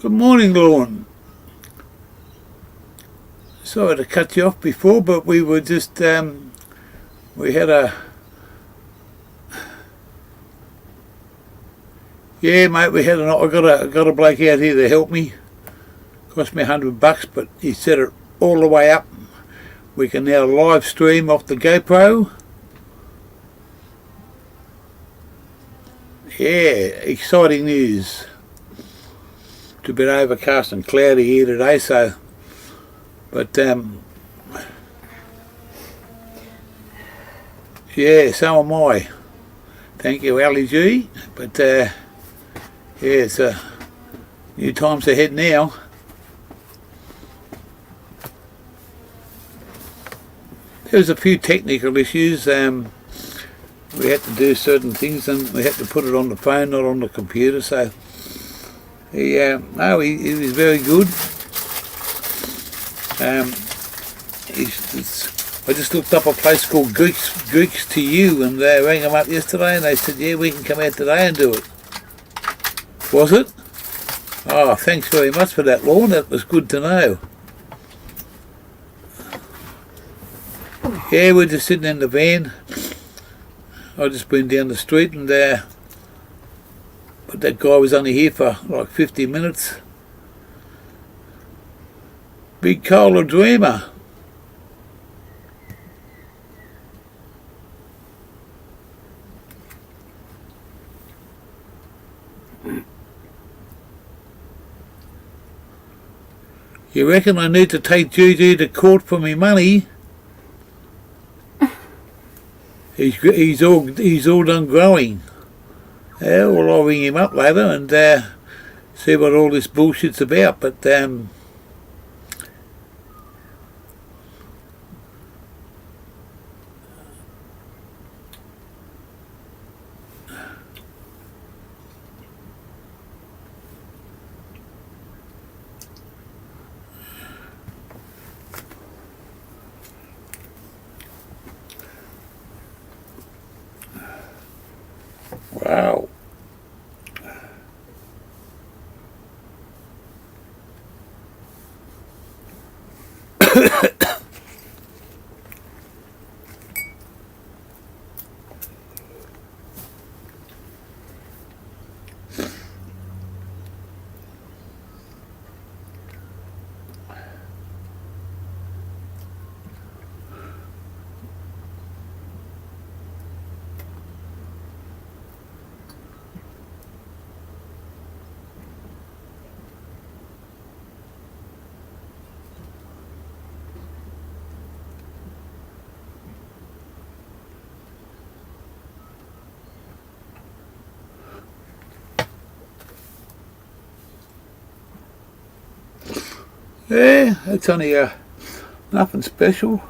Good morning, Lorne. Sorry to cut you off before, but we were just, we had a... Yeah, mate, we had I got a bloke out here to help me. Cost me $100, but he set it all the way up. We can now live stream off the GoPro. Yeah, exciting news. It's a bit overcast and cloudy here today, so... But, yeah, so am I. Thank you, Ali G. But, yeah, it's new times ahead now. There was a few technical issues. We had to do certain things, and we had to put it on the phone, not on the computer. So, he was very good. I just looked up a place called Greeks to You, and they rang them up yesterday, and they said, yeah, we can come out today and do it. Was it? Oh, thanks very much for that, Lorne. That was good to know. Yeah, we're just sitting in the van. I just been down the street, and but that guy was only here for like 50 minutes. Big Cola Dreamer. You reckon I need to take Juju to court for me money? He's all done growing. Yeah, well, I'll ring him up later and see what all this bullshit's about. But wow. Yeah, it's only nothing special.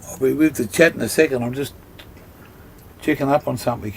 I'll be with the chat in a second. I'm just checking up on something.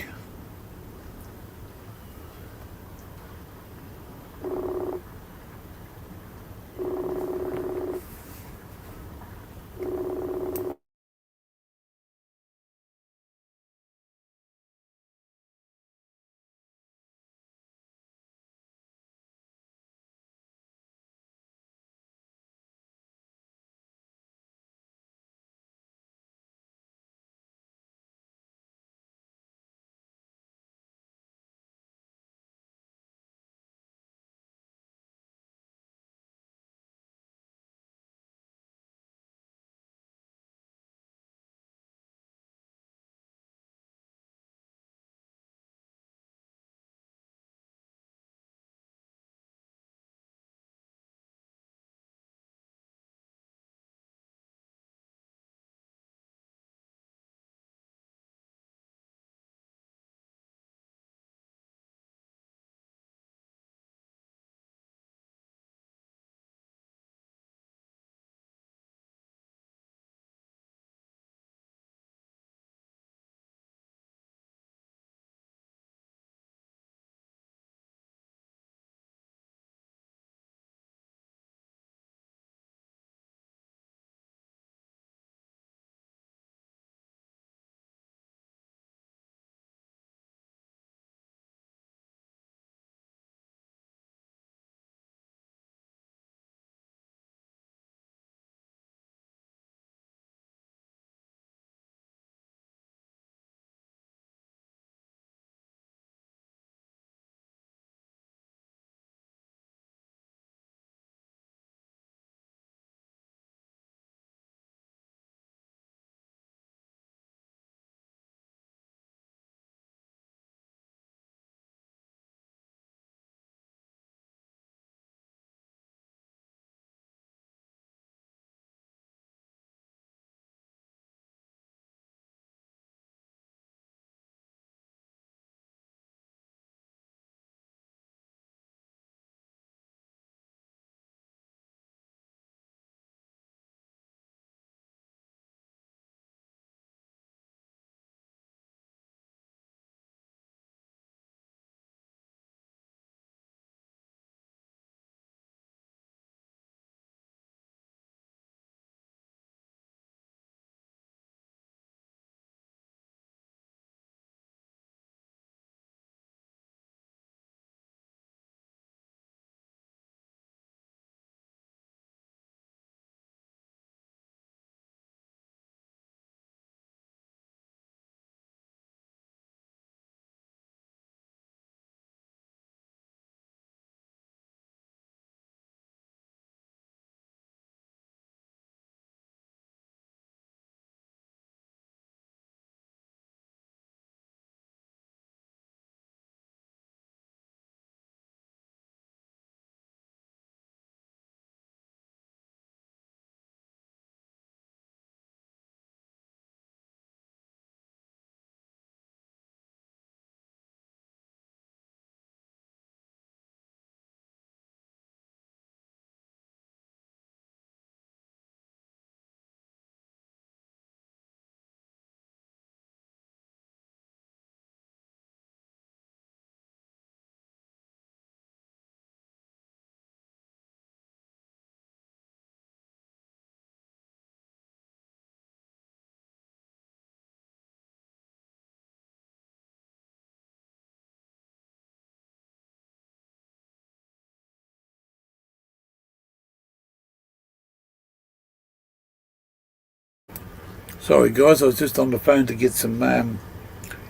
Sorry guys, I was just on the phone to get some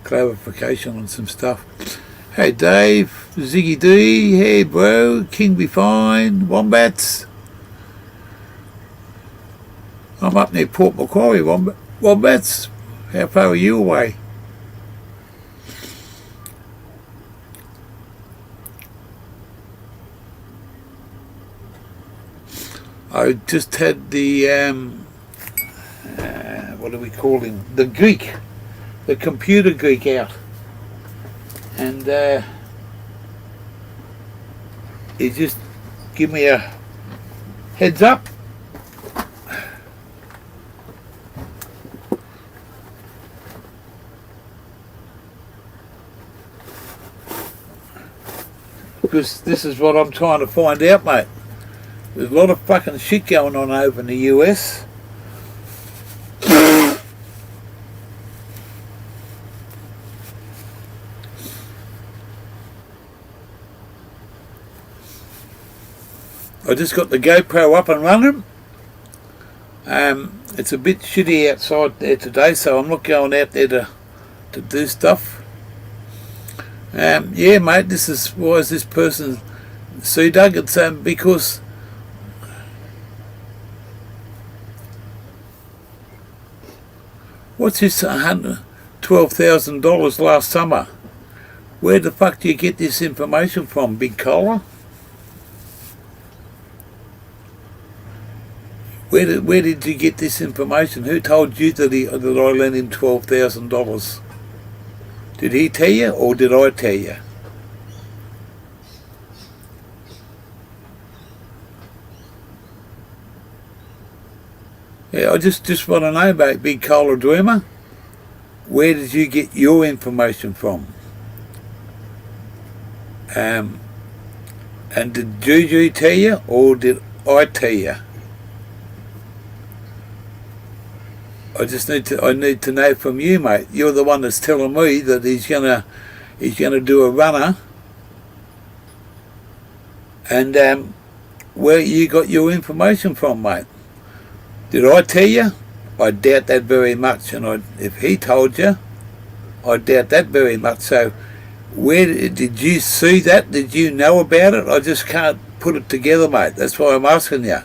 clarification on some stuff. Hey Dave, Ziggy D, hey bro, King be fine, Wombats. I'm up near Port Macquarie, Wombats. How far are you away? I just had the, what do we call him? The geek, the computer geek out. And he just give me a heads up. Because this is what I'm trying to find out, mate. There's a lot of fucking shit going on over in the US. I just got the GoPro up and running. It's a bit shitty outside there today, so I'm not going out there to do stuff. Yeah, mate, this is why is this person Sea Doug? It's because what's this $112,000 last summer? Where the fuck do you get this information from, Big Cola? Where did you get this information? Who told you that I lent him $12,000? Did he tell you, or did I tell you? Yeah, I just want to know, mate, Big Cola Dreamer. Where did you get your information from? And did Juju tell you, or did I tell you? I need to know from you, mate. You're the one that's telling me that he's gonna do a runner, and where you got your information from, mate? Did I tell you? I doubt that very much, and if he told you, I doubt that very much. So, where did you see that? Did you know about it? I just can't put it together, mate. That's why I'm asking you.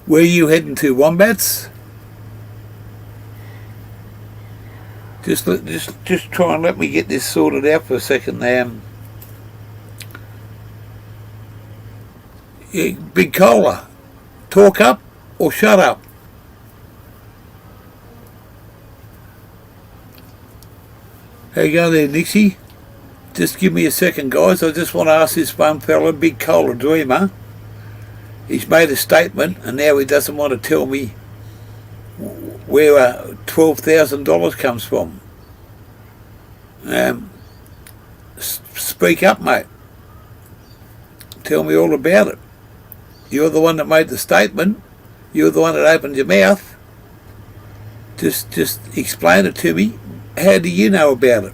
Where are you heading to, Wombats? Just try and let me get this sorted out for a second. Yeah, Big Cola, talk up or shut up. How you going there, Nixie? Just give me a second, guys. I just want to ask this one fella, Big Cola Dreamer. He's made a statement, and now he doesn't want to tell me where $12,000 comes from. Speak up, mate. Tell me all about it. You're the one that made the statement. You're the one that opened your mouth. Just explain it to me. How do you know about it?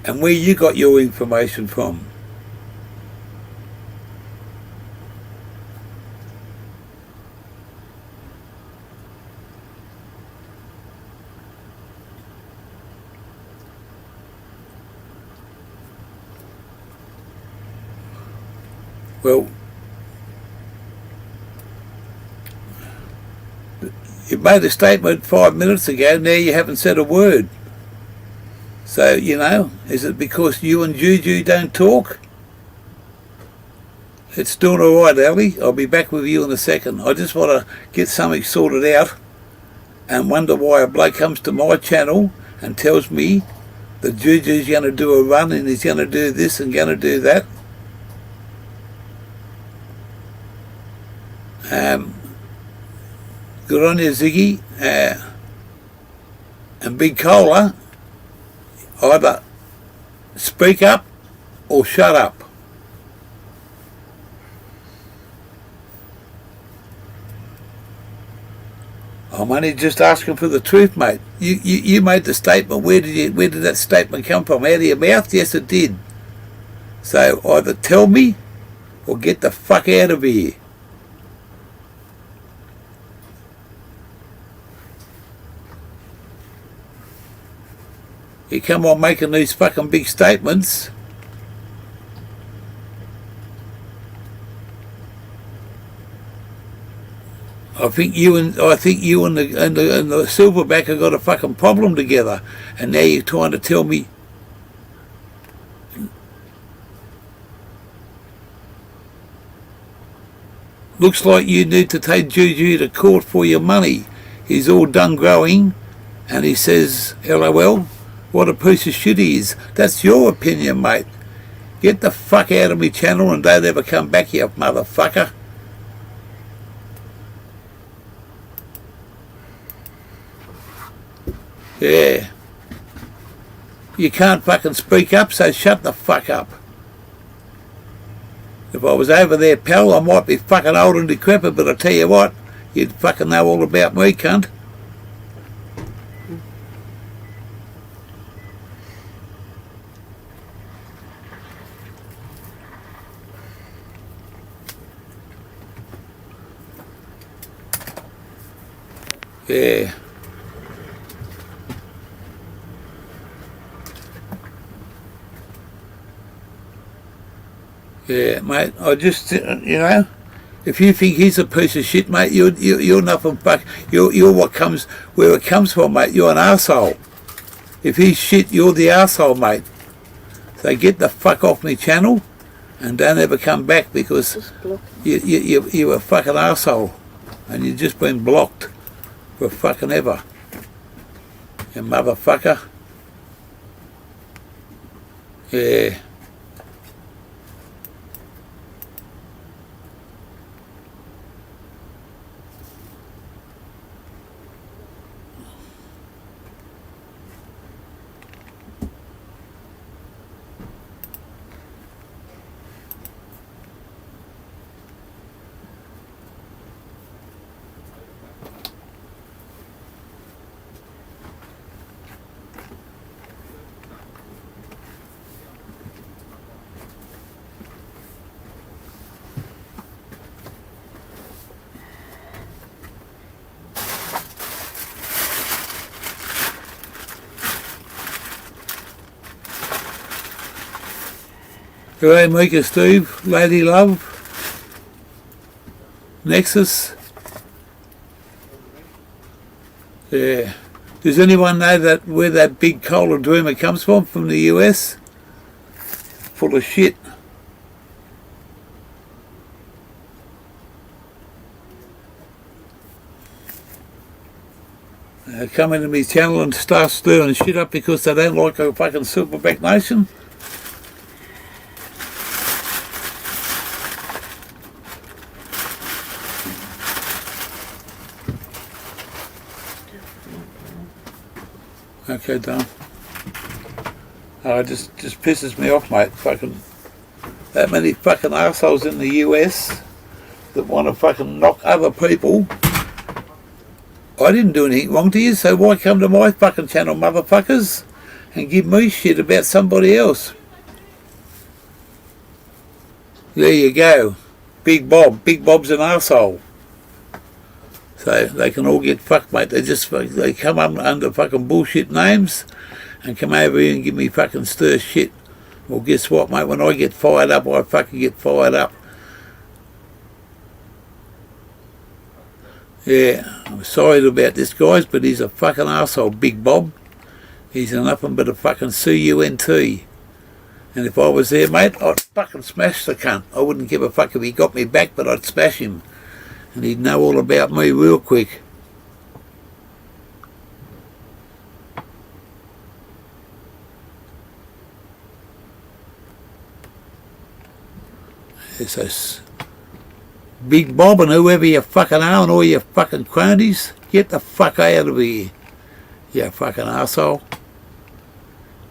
And where you got your information from? Well, you made a statement 5 minutes ago, now you haven't said a word. So, you know, is it because you and Juju don't talk? It's doing alright, Ali. I'll be back with you in a second. I just want to get something sorted out and wonder why a bloke comes to my channel and tells me that Juju's going to do a run and he's going to do this and going to do that. Good on you, Ziggy. And Big Cola, either speak up or shut up. I'm only just asking for the truth, mate. You made the statement. Where did that statement come from? Out of your mouth? Yes, it did. So either tell me or get the fuck out of here. You come on making these fucking big statements. I think you and the Silverback have got a fucking problem together, and now you're trying to tell me. Looks like you need to take Juju to court for your money. He's all done growing, and he says, LOL. What a piece of shit he is. That's your opinion, mate. Get the fuck out of me channel and don't ever come back here, motherfucker. Yeah. You can't fucking speak up, so shut the fuck up. If I was over there, pal, I might be fucking old and decrepit, but I tell you what, you'd fucking know all about me, cunt. Yeah. Yeah, mate, I just, if you think he's a piece of shit, mate, you're nothing fuck, you're what comes, where it comes from, mate, you're an arsehole. If he's shit, you're the arsehole, mate. So get the fuck off me channel and don't ever come back because you're a fucking arsehole and you've just been blocked for fucking ever. You motherfucker. Yeah. G'day Mika Steve, Lady Love, Nexus. Yeah. Does anyone know that where that big coal and dreamer comes from the US? Full of shit. They come into my channel and start stirring shit up because they don't like a fucking silverback nation. Okay, done. It just pisses me off, mate. Fucking that many fucking assholes in the US that want to fucking knock other people. I didn't do anything wrong to you, so why come to my fucking channel, motherfuckers, and give me shit about somebody else? There you go. Big Bob. Big Bob's an arsehole. So they can all get fucked, mate. They come up under fucking bullshit names and come over here and give me fucking stir shit. Well, guess what, mate? When I get fired up, I fucking get fired up. Yeah, I'm sorry about this, guys, but he's a fucking arsehole, Big Bob. He's nothing but a fucking CUNT. And if I was there, mate, I'd fucking smash the cunt. I wouldn't give a fuck if he got me back, but I'd smash him. And he'd know all about me real quick. It's a Big Bob and whoever you fucking are and all your fucking cronies, get the fuck out of here, you fucking arsehole.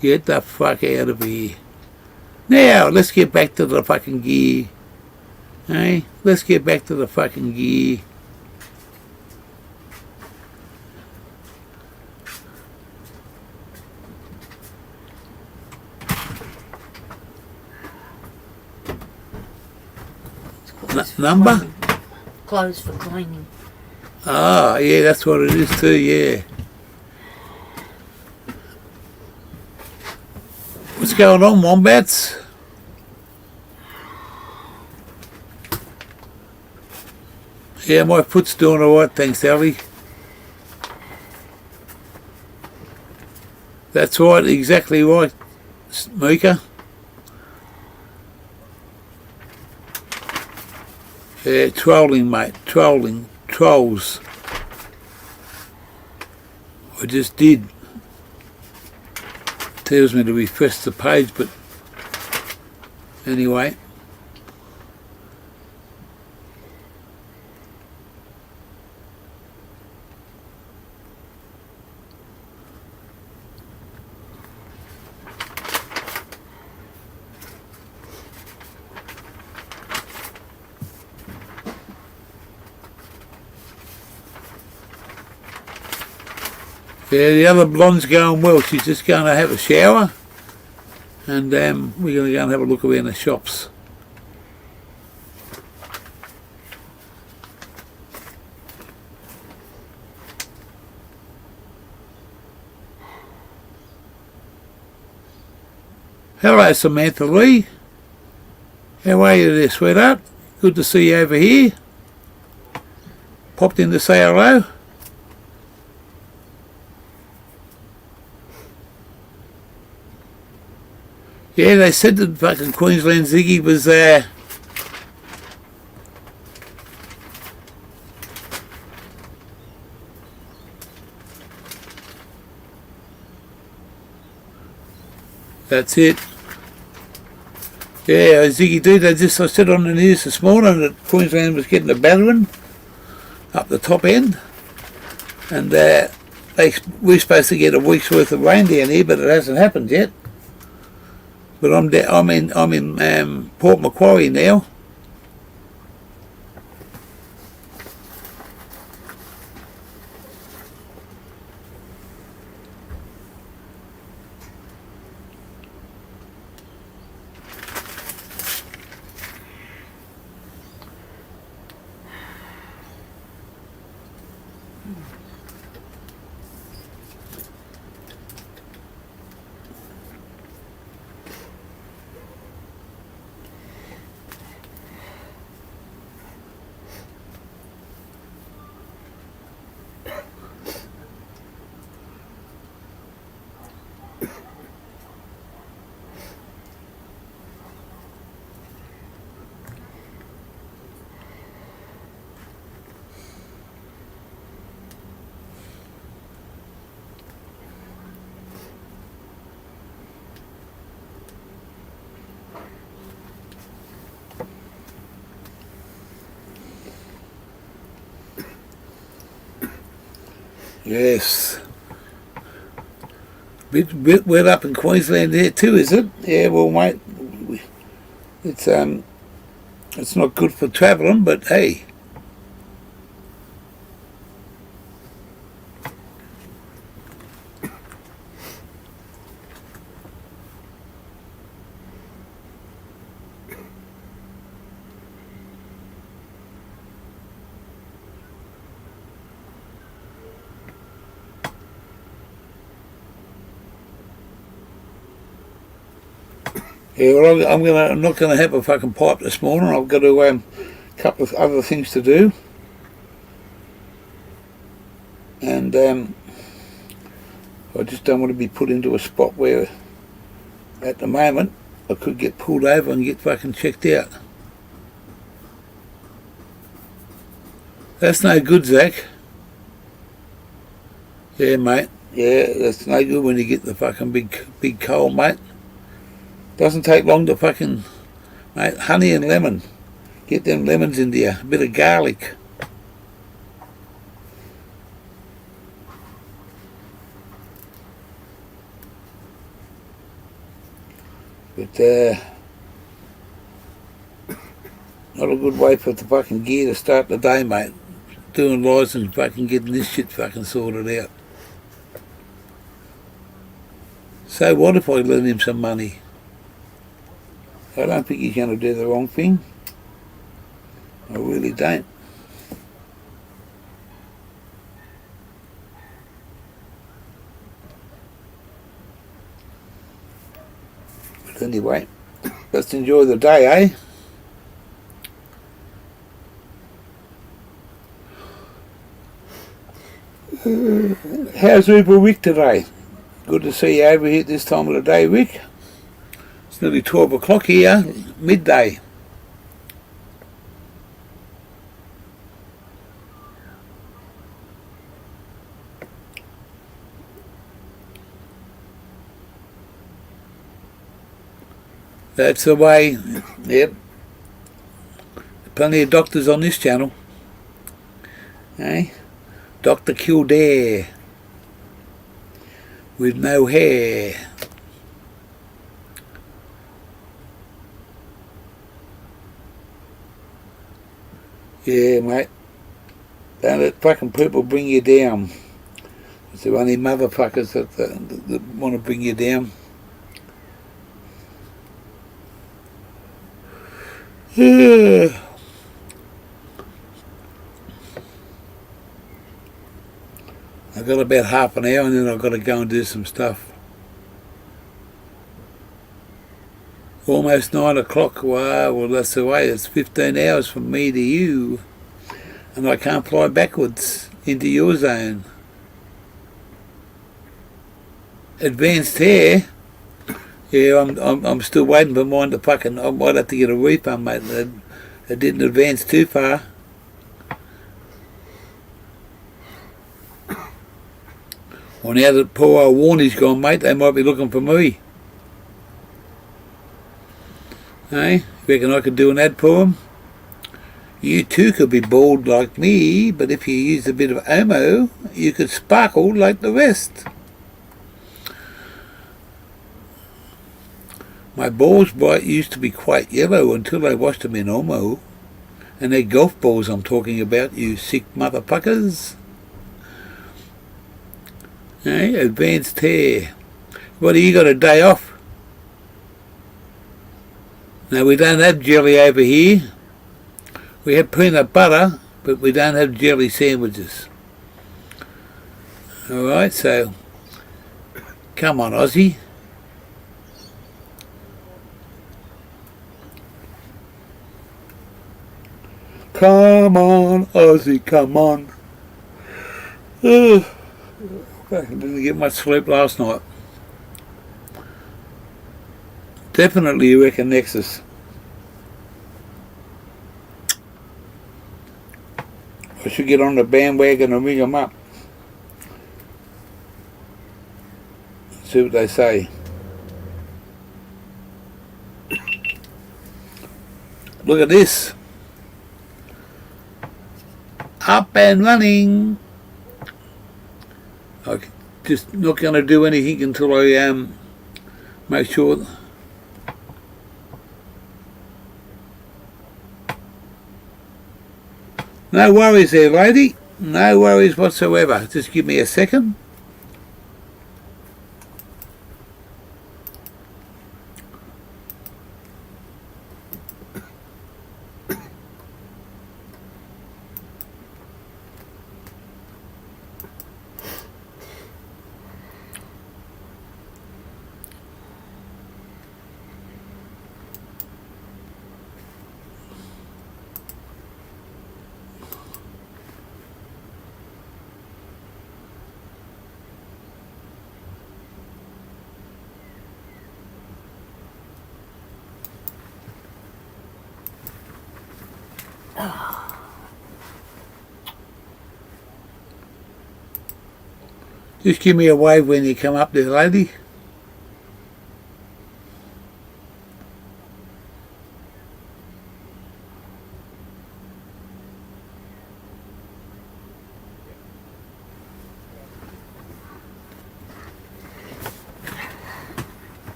Get the fuck out of here. Now, let's get back to the fucking gear. Hey, let's get back to the fucking gear. Number? Clothes for cleaning. Ah, yeah, that's what it is too, yeah. What's going on, Wombats? Yeah, my foot's doing alright, thanks, Ellie. That's right, exactly right, Mika. Yeah, trolling, mate, trolling, trolls. I just did. Tells me to refresh the page, but anyway. Yeah, the other blonde's going well. She's just going to have a shower, and we're going to go and have a look around the shops. Hello, Samantha Lee. How are you there, sweetheart? Good to see you over here. Popped in to say hello. Yeah, they said that fucking Queensland Ziggy was there. That's it. Yeah, Ziggy dude, I said on the news this morning that Queensland was getting a battering up the top end, and we're supposed to get a week's worth of rain down here, but it hasn't happened yet. But I'm in Port Macquarie now. Yes. Bit wet up in Queensland there too, is it? Yeah, well, mate, it's not good for travelling, but hey. Yeah, well, I'm not gonna have a fucking pipe this morning. I've got to a couple of other things to do, and I just don't want to be put into a spot where, at the moment, I could get pulled over and get fucking checked out. That's no good, Zach. Yeah, mate. Yeah, that's no good when you get the fucking big cold, mate. Doesn't take long to fucking, mate, honey and lemon. Get them lemons into you, a bit of garlic. But, not a good way for the fucking gear to start the day, mate. Doing lies and fucking getting this shit fucking sorted out. So what if I lend him some money? I don't think he's going to do the wrong thing. I really don't. But anyway, let's enjoy the day, eh? How's Uber Rick today? Good to see you over here at this time of the day, Rick. It's nearly 12 o'clock here, midday. That's the way. Yep. Plenty of doctors on this channel. Eh? Dr. Kildare. With no hair. Yeah, mate. Don't let fucking people bring you down. It's the only motherfuckers that want to bring you down. I've got about half an hour and then I've got to go and do some stuff. Almost 9 o'clock. Wow, well that's the way. It's 15 hours from me to you. And I can't fly backwards into your zone. Advanced hair. Yeah, I'm still waiting for mine to fucking. I might have to get a refund, mate. It didn't advance too far. Well, now that poor old Warney's gone, mate, they might be looking for me. Hey, reckon I could do an ad for them? You too could be bald like me, but if you use a bit of Omo, you could sparkle like the rest. My balls used to be quite yellow until I washed them in Omo. And they're golf balls I'm talking about, you sick motherfuckers. Hey, advanced hair. What, you got a day off? Now, we don't have jelly over here. We have peanut butter, but we don't have jelly sandwiches. Alright, so come on, Aussie. Come on, Aussie, come on. I didn't get much sleep last night. Definitely you reckon Nexus. I should get on the bandwagon and ring them up. See what they say. Look at this. Up and running. I'm just not going to do anything until I make sure. No worries there, lady. No worries whatsoever. Just give me a second. Just give me a wave when you come up there, lady.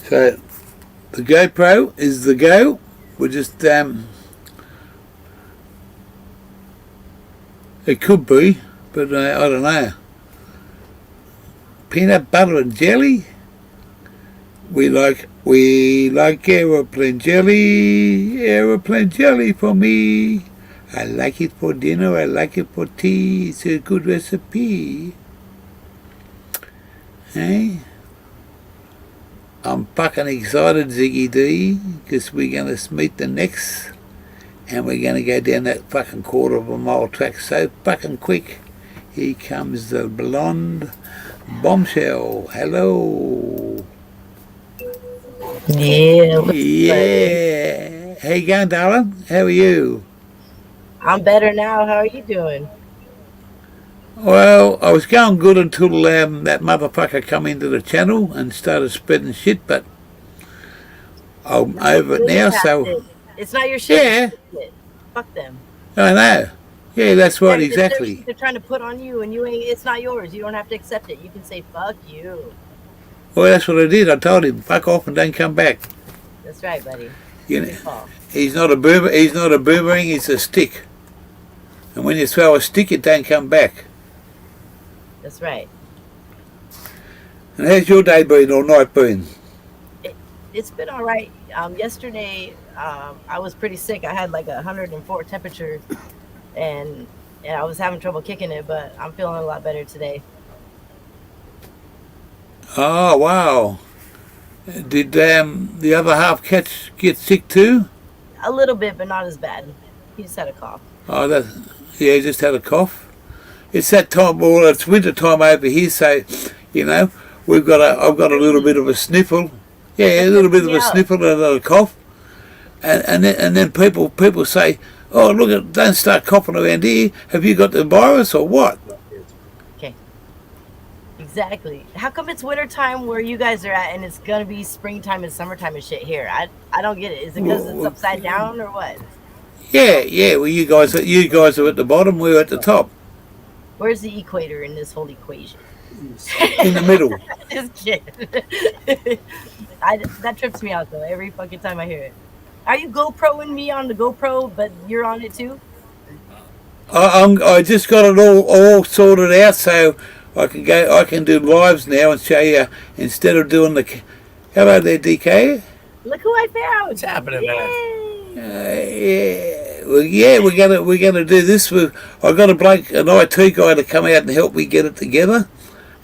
So, the GoPro is the go. We're just, it could be, but I don't know. Peanut butter and jelly? We like aeroplane jelly for me. I like it for dinner, I like it for tea, it's a good recipe. Hey? I'm fucking excited, Ziggy D, because we're going to meet the next, and we're going to go down that fucking quarter of a mile track so fucking quick. Here comes the blonde bombshell. Hello. Yeah. Yeah. How you going, darling? How are you? I'm better now. How are you doing? Well, I was going good until that motherfucker come into the channel and started spreading shit, but I'm over it now, so... It's not your shit. Yeah. Shit. Fuck them. I know. Yeah, that's right, exactly. They're trying to put on you, and you ain't. It's not yours. You don't have to accept it. You can say, fuck you. Well, that's what I did. I told him, fuck off and don't come back. That's right, buddy. You Good know, call. he's not a boomer. He's not a boomerang. He's a stick. And when you throw a stick, it don't come back. That's right. And how's your day been or night been? It's been all right. Yesterday, I was pretty sick. I had like 104 temperature, and I was having trouble kicking it, but I'm feeling a lot better today. Oh wow! Did the other half get sick too? A little bit, but not as bad. He just had a cough. Oh, that yeah, he just had a cough. It's that time. Well, it's winter time over here, so you know I've got a little bit of a sniffle. Yeah, a little bit of a Yeah. sniffle and a cough, and then people say, "Oh, look, don't start coughing around here. Have you got the virus or what?" Okay. Exactly. How come it's winter time where you guys are at, and it's gonna be springtime and summertime and shit here? I don't get it. Is it because it's Well, upside down or what? Yeah. Well, you guys are at the bottom. We're at the top, Where's the equator in this whole equation? in the middle. Just kidding. That trips me out though every fucking time I hear it. Are you GoProing me on the GoPro, but you're on it too? I just got it all sorted out, so I can do lives now and show you instead of doing the. Hello there, DK. Look who I found! What's happening, man? Yeah, well, yeah, we're gonna do this. I got an IT guy to come out and help me get it together,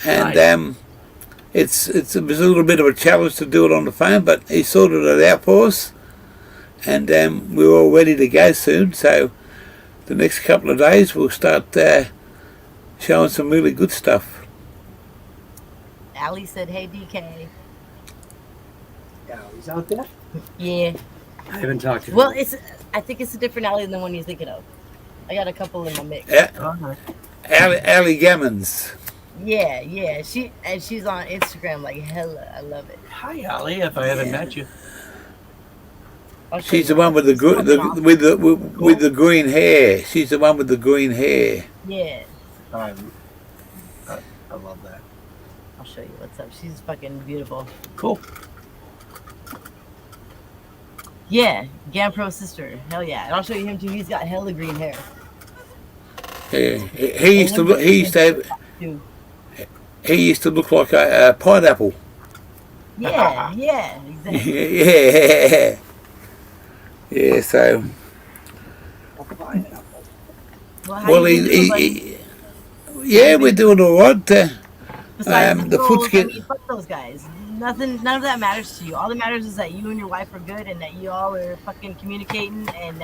and Nice. it was a little bit of a challenge to do it on the phone, but he sorted it out for us, and we're all ready to go soon. So the next couple of days we'll start showing some really good stuff. Allie said, "Hey DK." Yeah, he's out there. Yeah. I haven't talked to him. Well, I think it's a different Allie than the one you're thinking of. I got a couple in my mix. Ali Gammons. Yeah. She's on Instagram like hella. I love it. Hi, Ollie. If I haven't met you, I'll show She's you. the one with the It's fucking awesome. with the green hair. She's the one with the green hair. Yeah. I love that. I'll show you what's up. She's fucking beautiful. Cool. Yeah, GamPro's sister. Hell yeah. And I'll show you him too. He's got hella green hair. Yeah, he used to look. He used to have. Too. He used to look like a pineapple. Yeah, exactly. Yeah. So How well, you doing, buddy? yeah, we're doing all right. Besides the girls, foot's I get- mean, fuck those guys. None of that matters to you. All that matters is that you and your wife are good and that you all are fucking communicating and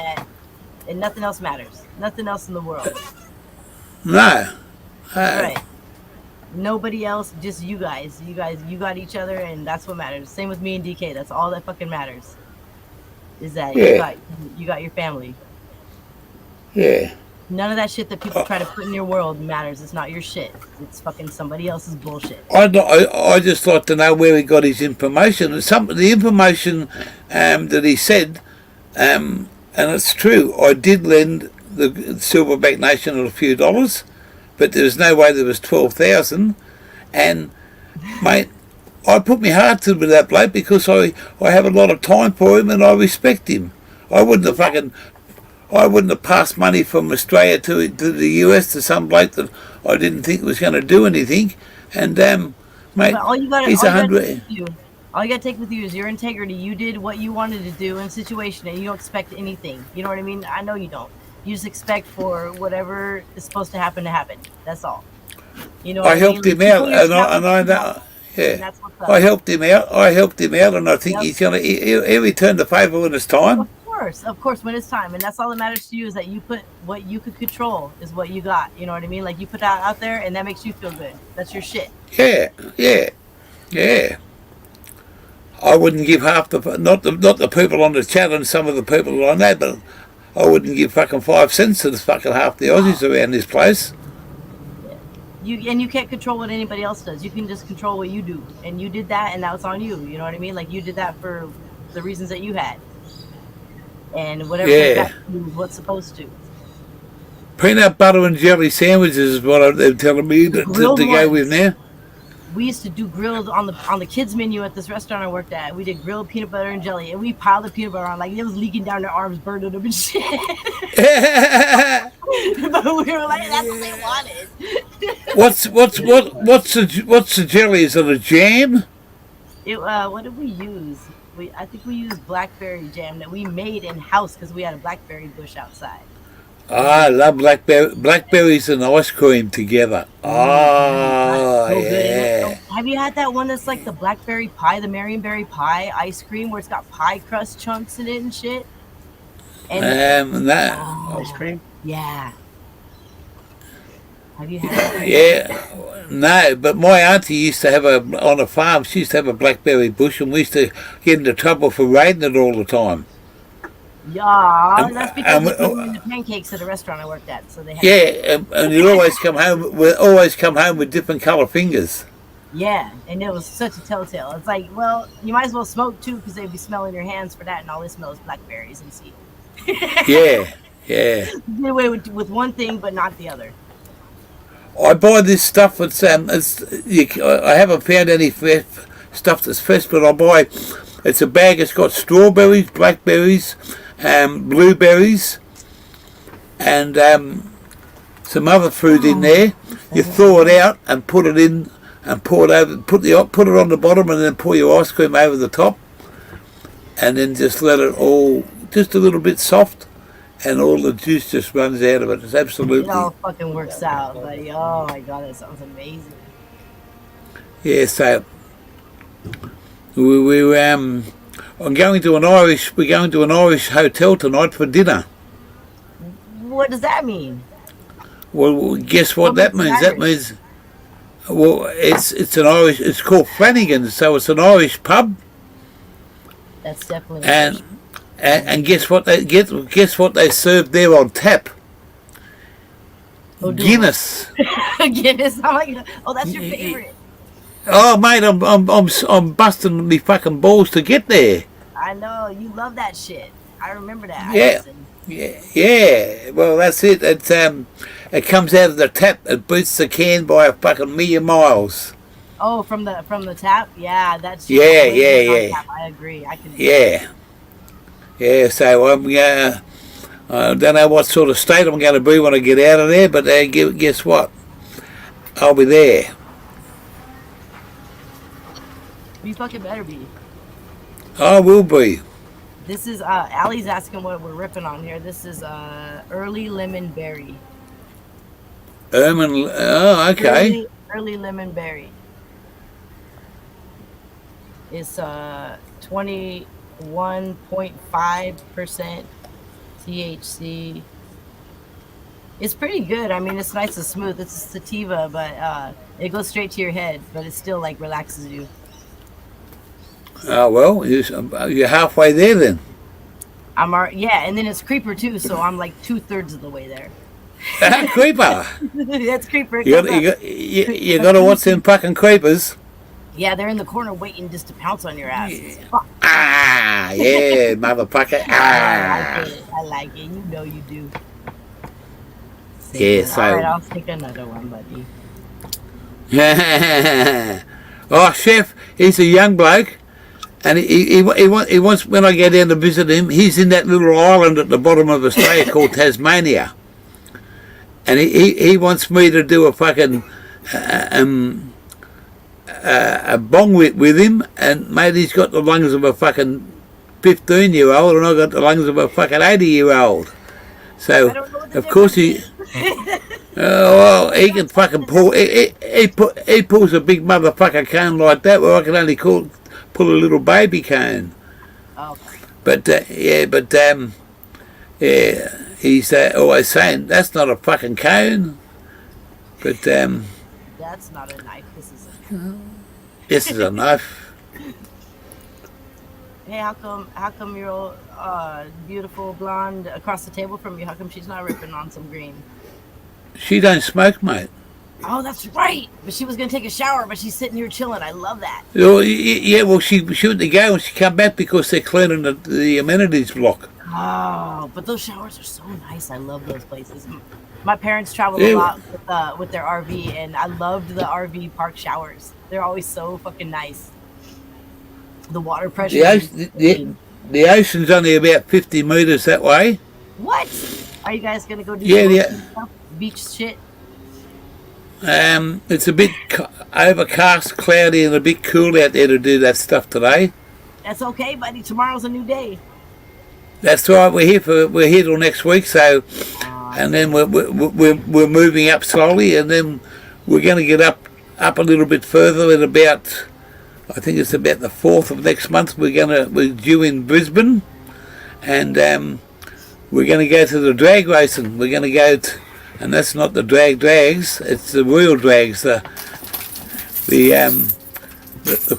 nothing else matters. Nothing else in the world. No. Right. Nobody else, just you guys. You got each other and that's what matters. Same with me and DK. That's all that fucking matters. Is that Yeah. you got your family. Yeah. None of that shit that people try to put in your world matters. It's not your shit. It's fucking somebody else's bullshit. I just like to know where he got his information. The information that he said, and it's true. I did lend the Silverback Nation a few dollars, but there was no way there was 12,000. And mate, I put my heart to that bloke because I have a lot of time for him and I respect him. I wouldn't have passed money from Australia to the US to some bloke that I didn't think was going to do anything. And mate, But all you gotta he's take 100. with you is your integrity. You did what you wanted to do in a situation, and you don't expect anything. You know what I mean? I know you don't. You just expect for whatever is supposed to happen. That's all. You know. I helped him out, and I know. Yeah, That's what's up. I helped him out, and I think Yep. he'll return the favour when it's time. Of course, when it's time, and that's all that matters to you is that you put what you could control is what you got. You know what I mean? Like you put that out there, and that makes you feel good. That's your shit. Yeah. I wouldn't give half not the people on the chat and some of the people that I know, but I wouldn't give fucking 5 cents to the fucking half the Aussies around this place. You can't control what anybody else does. You can just control what you do, and you did that, and that was on you. You know what I mean? Like you did that for the reasons that you had, and whatever Yeah. that is what's supposed to. Peanut butter and jelly sandwiches is what they're telling me to Grilled go with ones. now. we used to do grilled on the kids menu at this restaurant I worked at. We did grilled peanut butter and jelly, and we piled the peanut butter on like it was leaking down their arms, burning them and shit. But we were like, that's what they wanted. what's the jelly? Is it a jam? What did we use? I think we used blackberry jam that we made in house because we had a blackberry bush outside. I love blackberries and ice cream together. Oh, So good. yeah. Have you had that one that's like the blackberry pie, the Marionberry pie ice cream, where it's got pie crust chunks in it and shit? And No, Ice cream? yeah. Have you had it? yeah, no. But my auntie used to have on a farm. She used to have a blackberry bush, and we used to get into trouble for raiding it all the time. Yeah, that's because and- they put in the pancakes at a restaurant I worked at, so they had Yeah, and you'd always come home. We'd always come home with different colour fingers. Yeah, and it was such a telltale. It's like, well, you might as well smoke too, because they'd be smelling your hands for that, and all they smell is blackberries and seed. Yeah, yeah. Get away with one thing, but not the other. I buy this stuff. I haven't found any fresh stuff that's fresh, but I buy. It's a bag. It's got strawberries, blackberries, blueberries, and some other fruit in there. You thaw it out and put it in, and pour it over. Put it on the bottom, and then pour your ice cream over the top, and then just let it all just a little bit soft. And all the juice just runs out of it. It's absolutely... It all fucking works out, buddy. Oh my god, that sounds amazing. Yeah, so... We're going to an Irish hotel tonight for dinner. What does that mean? Well, guess what What that makes means? it That means... Well, it's an Irish... It's called Flanagan's, so it's an Irish pub. That's definitely And guess what guess what they serve there on tap? Oh, do Guinness. Guinness. I'm like, oh, that's your favorite. Oh, mate, I'm busting me fucking balls to get there. I know you love that shit. I remember that. I Yeah. listened. Yeah. Well, that's it. It comes out of the tap. It beats the can by a fucking million miles. Oh, from the tap. Yeah, that's Yeah, on yeah. tap. I agree. I can. Yeah. Yeah. So I don't know what sort of state I'm going to be when I get out of there, but guess what? I'll be there. You fucking better be. I will be. This is Allie's asking what we're ripping on here. This is early lemon berry. Oh, okay. Early lemon berry. It's 21.5% THC. It's pretty good. I mean, it's nice and smooth. It's a sativa, but it goes straight to your head, but it still like relaxes you. Oh, well, you're halfway there then. Yeah, and then it's creeper too, so I'm like 2/3 of the way there. Creeper. That's creeper. You got to watch them fucking creepers. Yeah, they're in the corner waiting just to pounce on your ass. Fuck. Ah, yeah, motherfucker. Ah. I like it. You know you do. Yeah, so. Alright, I'll take another one, buddy. Oh, Chef, he's a young bloke, and he wants, when I go down to visit him, he's in that little island at the bottom of Australia called Tasmania, and he wants me to do a fucking a bong with him, and mate, he's got the lungs of a fucking 15-year-old, and I've got the lungs of a fucking 80-year-old. So, of course, he well, he can fucking pull. He pulls a big motherfucker cone like that, where I can only pull a little baby cone. Oh. But he's always saying that's not a fucking cone. But That's not a knife. this is a knife. Hey, how come your beautiful blonde across the table from you? How come she's not ripping on some green? She don't smoke, mate. Oh, that's right. But she was gonna take a shower, but she's sitting here chilling. I love that. Oh, yeah, well, she went to go and she come back because they're cleaning the amenities block. Oh, but those showers are so nice. I love those places. My parents traveled Yeah. a lot with their RV, and I loved the RV park showers. They're always so fucking nice. The water pressure. The ocean's only about 50 metres that way. What? Are you guys gonna go do Yeah, some yeah. stuff? Beach shit? It's a bit overcast, cloudy, and a bit cool out there to do that stuff today. That's okay, buddy. Tomorrow's a new day. That's right. We're here till next week. So, and then we're moving up slowly, and then we're going to get up a little bit further at about, I think it's about the 4th of next month. We're due in Brisbane, and we're going to go to the drag racing. We're going to go to, and that's not the drags. It's the real drags. The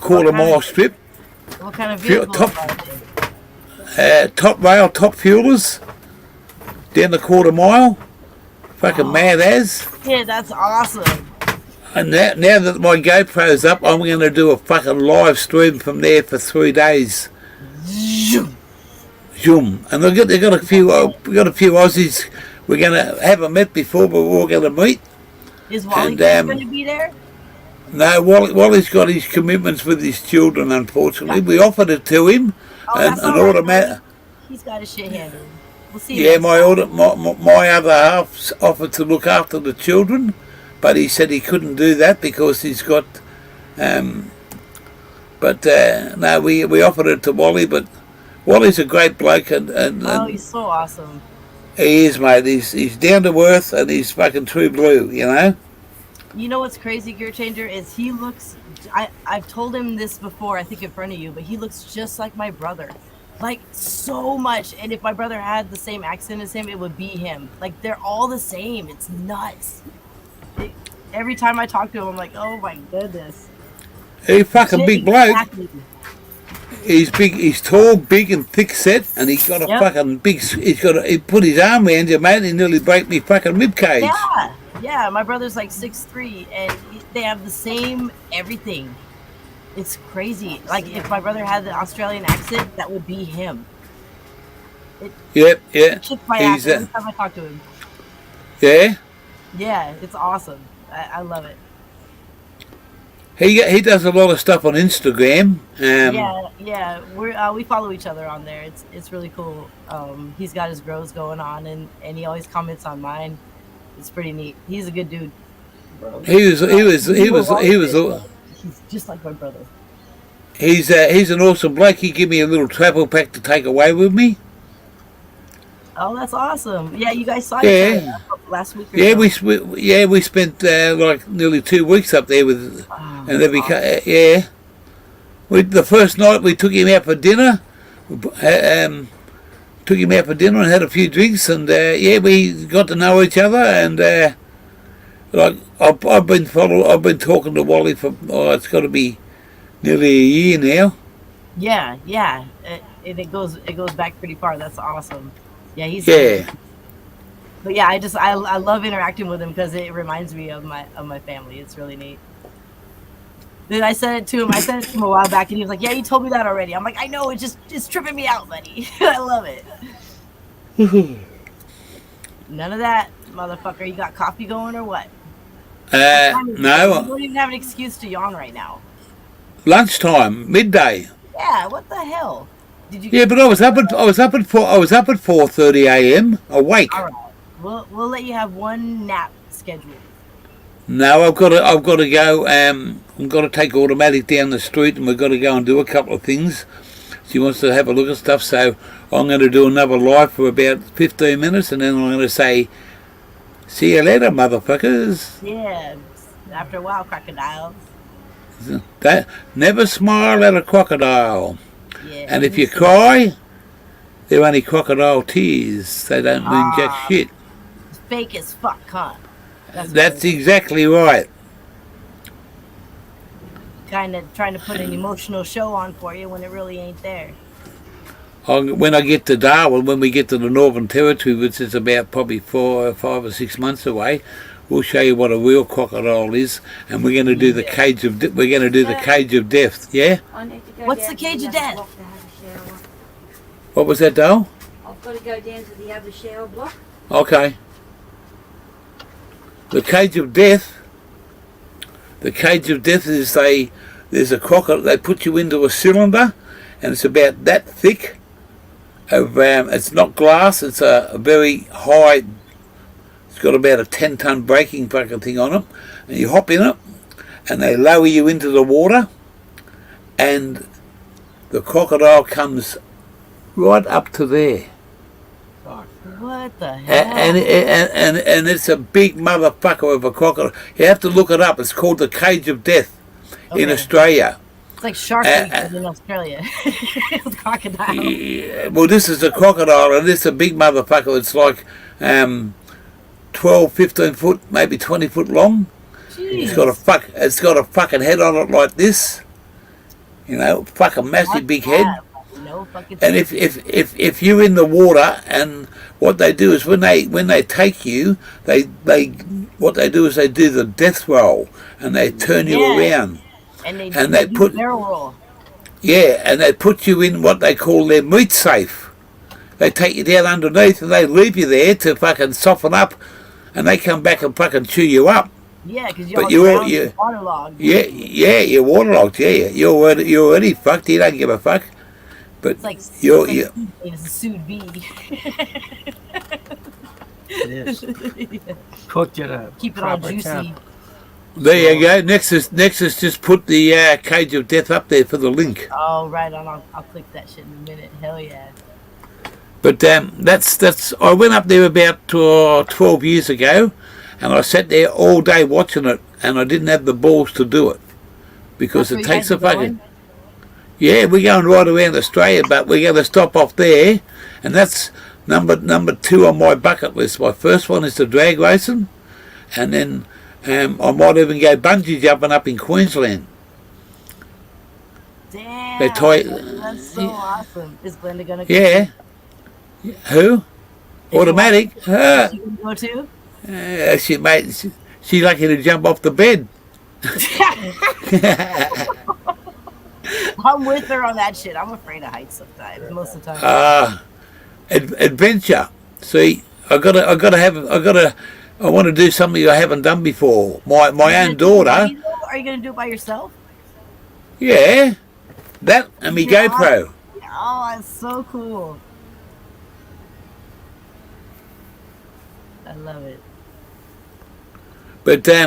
quarter mile strip. What kind of Fuel- vehicle? Top rail, top fuelers. Down the quarter mile. Fucking mad as. Yeah, that's awesome. And now that my GoPro's up, I'm going to do a fucking live stream from there for 3 days. Zoom. And they got a few. We got a few Aussies. We're going to haven't met before, but we're all going to meet. Is Wally And, going to be there? No, Wally's got his commitments with his children. Unfortunately, we offered it to him, Oh, and that's an all right, automatic. He's got his shit handled. We'll see. Yeah, my other half offered to look after the children, but he said he couldn't do that because he's got. No, we offered it to Wally, but Wally's a great bloke, and Oh, he's so awesome. he is, mate. He's down to earth, and he's fucking true blue, you know. You know what's crazy, Gear Changer, is he looks. I've told him this before, I think in front of you, but he looks just like my brother. Like, so much. And if my brother had the same accent as him, it would be him. Like, they're all the same. It's nuts. Every time I talk to him, I'm like, oh my goodness. He's fucking big bloke. Exactly. He's big. He's tall, big, and thick set, and he's got a Yep. fucking big. He put his arm around you, mate. And he nearly broke me fucking rib cage. Yeah, my brother's like 6'3", and they have the same everything. It's crazy. Like, if my brother had the Australian accent, that would be him. Yep, yeah. Kicks my He's ass every time I talk to him. yeah. Yeah, it's awesome. I love it. He does a lot of stuff on Instagram. Yeah. We follow each other on there. It's really cool. He's got his grows going on, and he always comments on mine. It's pretty neat. He's a good dude. He was. He's just like my brother. He's an awesome bloke. He gave me a little travel pack to take away with me. Oh, that's awesome. Yeah, you guys saw Yeah. each other last week. Or Yeah, so. we spent like nearly 2 weeks up there with, Oh, and then we yeah. The first night we took him out for dinner. Took him out for dinner and had a few drinks, and we got to know each other. And like I've been talking to Wally for it's got to be nearly a year now. Yeah. It goes back pretty far. That's awesome. Yeah, he's. Yeah. But yeah, I love interacting with him because it reminds me of my family. It's really neat. Then I said it to him. A while back, and he was like, "Yeah, you told me that already." I'm like, "I know. It's tripping me out, buddy." I love it. None of that, motherfucker. You got coffee going or what? No. You don't even have an excuse to yawn right now. Lunchtime, midday. Yeah. What the hell? Did you? Yeah, but I was up at 4:30 a.m. awake. All right. We'll let you have one nap scheduled. No, I've got to go. I've got to take automatic down the street, and we've got to go and do a couple of things. She wants to have a look at stuff, so I'm going to do another live for about 15 minutes, and then I'm going to say, "See you later, motherfuckers." Yeah. After a while, crocodiles. That never smile at a crocodile, Yeah. and if you cry, they're only crocodile tears. They don't mean jack shit. It's fake as fuck, huh? That's exactly right. Kind of trying to put an emotional show on for you when it really ain't there. When I get to Darwin, when we get to the Northern Territory, which is about probably 5 or 6 months away, we'll show you what a real crocodile is, and we're going to do the cage of the cage of death. Yeah. I need to go What's down the cage to of the death? block to have a shower. What was that, doll? I've Got to go down to the other shower block. Okay. The cage of death. The cage of death is there's a crocodile. They put you into a cylinder, and it's about that thick. It's not glass. It's a very high. It's got about a 10-ton braking fucking thing on it, and you hop in it, and they lower you into the water, and the crocodile comes right up to there. What the hell? And it's a big motherfucker of a crocodile. You have to look it up. It's called the Cage of Death in Australia. It's like Shark Week but in Australia. With crocodile. Yeah, well, this is a crocodile, and it's a big motherfucker. It's like 12, 15 foot, maybe 20 foot long. Jeez. It's got a fucking head on it like this. You know, fucking massive big head. No fucking And if you're in the water, and what they do is when they take you, they what they do is they do the death roll, and they turn you around. And they put barrel roll. Yeah, and they put you in what they call their meat safe. They take you down underneath, and they leave you there to fucking soften up, and they come back and fucking chew you up. Yeah, because you're waterlogged. Yeah, you're waterlogged. Yeah, you're already fucked. You don't give a fuck. But it's like it's a sous vide. It is. Cooked at a Keep it all proper juicy. temp. There you go. Nexus just put the Cage of Death up there for the link. Oh, right on. I'll click that shit in a minute. Hell yeah. But that's. I went up there about 12 years ago, and I sat there all day watching it, and I didn't have the balls to do it because it takes a fucking. Yeah, we're going right around Australia, but we're going to stop off there, and that's number 2 on my bucket list. My first one is the drag racing, and then I might even go bungee jumping up in Queensland. Damn, that's so awesome. Is Glenda gonna go? Yeah. Who? Automatic. She can go too? She's lucky to jump off the bed. I'm with her on that shit. I'm afraid of heights sometimes, most of the time. Adventure. See, I want to do something I haven't done before. My own daughter. Are you gonna do it by yourself? Yeah, that and me GoPro. Oh, that's so cool. I love it. But I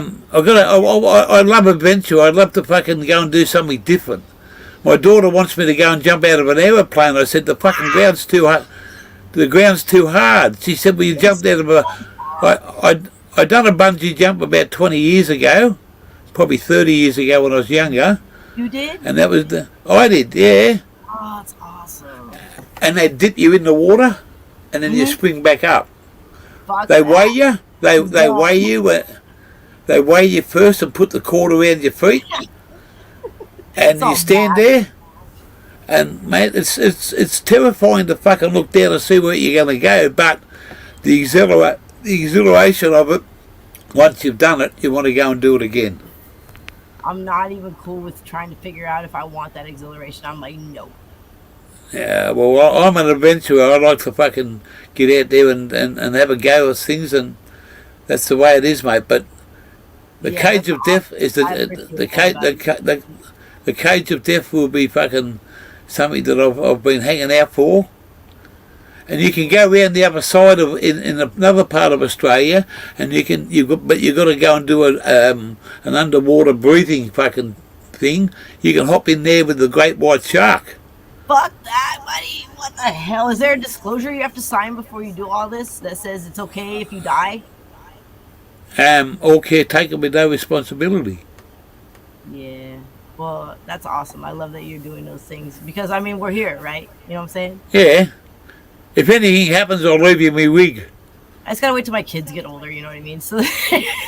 love adventure. I'd love to fucking go and do something different. My daughter wants me to go and jump out of an aeroplane. I said the fucking ground's too hard. The ground's too hard. She said, "Well, you jumped out of a." I done a bungee jump about 20 years ago, probably 30 years ago when I was younger. You did? And that was I did, yeah. Oh, that's awesome. And they dip you in the water, and then you spring back up. Fuck They that. weigh you. They weigh you. They weigh you first and put the cord around your feet, and you stand there. And mate, it's terrifying to fucking look down and see where you're going to go. But the exhilaration of it, once you've done it, you want to go and do it again. I'm not even cool with trying to figure out if I want that exhilaration. I'm like, no. Yeah, well, I'm an adventurer. I like to fucking get out there and have a go at things, and that's the way it is, mate. But the Cage of Death is the Cage of Death will be fucking something that I've been hanging out for. And you can go around the other side of in another part of Australia, and you've got to go and do an underwater breathing fucking thing. You can hop in there with the great white shark. Fuck that, buddy. What the hell? Is there a disclosure you have to sign before you do all this that says it's okay if you die? All care taken with no responsibility. Yeah. Well, that's awesome. I love that you're doing those things because I mean we're here, right? You know what I'm saying? Yeah. If anything happens, I'll leave you my wig. I just gotta wait till my kids get older. You know what I mean? So they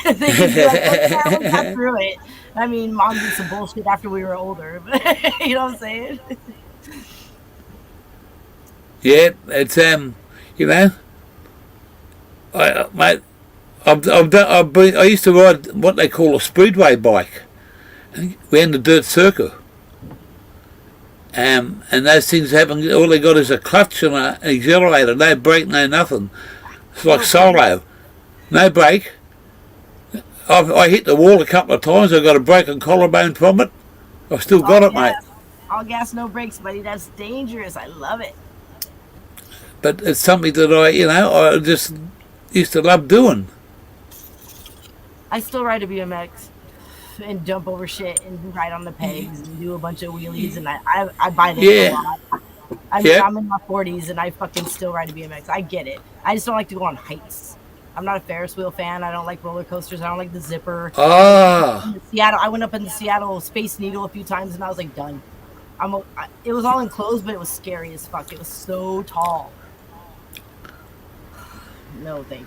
can be like, "Okay, we got through it." I mean, Mom did some bullshit after we were older, but you know what I'm saying? Yeah, it's you know, mate, I used to ride what they call a speedway bike around the dirt circle. And those things haven't. All they got is a clutch and an accelerator. No brake, no nothing. It's like solo, no brake. I hit the wall a couple of times. I got a broken collarbone from it. I've still got it, mate. All gas, no brakes, buddy. That's dangerous. I love it. But it's something that I just used to love doing. I still ride a BMX and jump over shit and ride on the pegs and do a bunch of wheelies, and I buy this a lot. I mean, I'm in my 40s and I fucking still ride a BMX. I get it. I just don't like to go on heights. I'm not a Ferris wheel fan. I don't like roller coasters. I don't like the zipper. Seattle. I went up in the Seattle Space Needle a few times and I was like, done. It was all enclosed, but it was scary as fuck. It was so tall. No, thank you.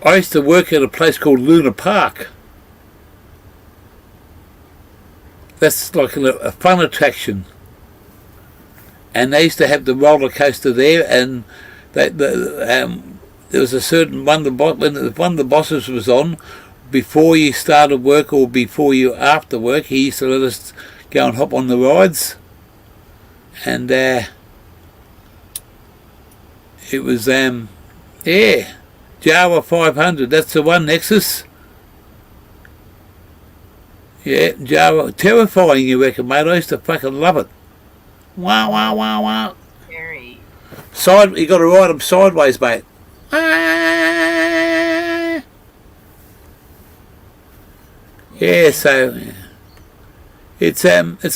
I used to work at a place called Luna Park. That's like a fun attraction. And they used to have the roller coaster there, and there was a certain one when one of the bosses was on, before you started work or before you after work, he used to let us go and hop on the rides. And it was Java 500, that's the one, Nexus. Yeah, Java, terrifying, you reckon, mate? I used to fucking love it. Wow, wow, wow, wow. Scary. You got to ride them sideways, mate. Yeah, so it's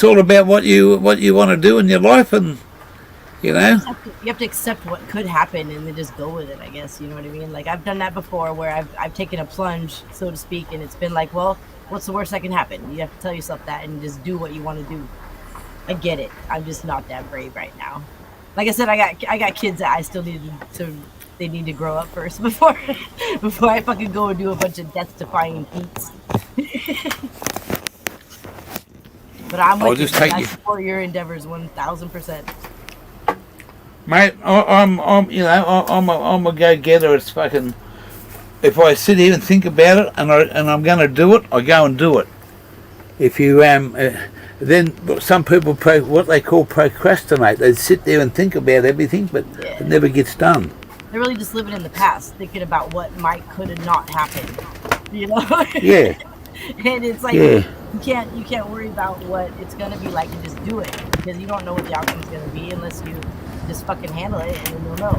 all about what you want to do in your life, and you have to accept what could happen and then just go with it, I guess. You know what I mean? Like, I've done that before, where I've taken a plunge, so to speak, and it's been like, well, what's the worst that can happen? You have to tell yourself that and just do what you want to do. I get it. I'm just not that brave right now. Like I said, I got kids that I still need they need to grow up first before I fucking go and do a bunch of death-defying feats. But I'll just take you. I support your endeavors 1,000%. Mate, I'm a go-getter. It's fucking. If I sit here and think about it, and I'm going to do it, I go and do it. If you then some people what they call procrastinate. They sit there and think about everything, but it never gets done. They're really just living in the past, thinking about what might, could, and not happen. You know? Yeah. And it's like you can't worry about what it's gonna be like and just do it, because you don't know what the outcome's gonna be unless you just fucking handle it, and then you'll know.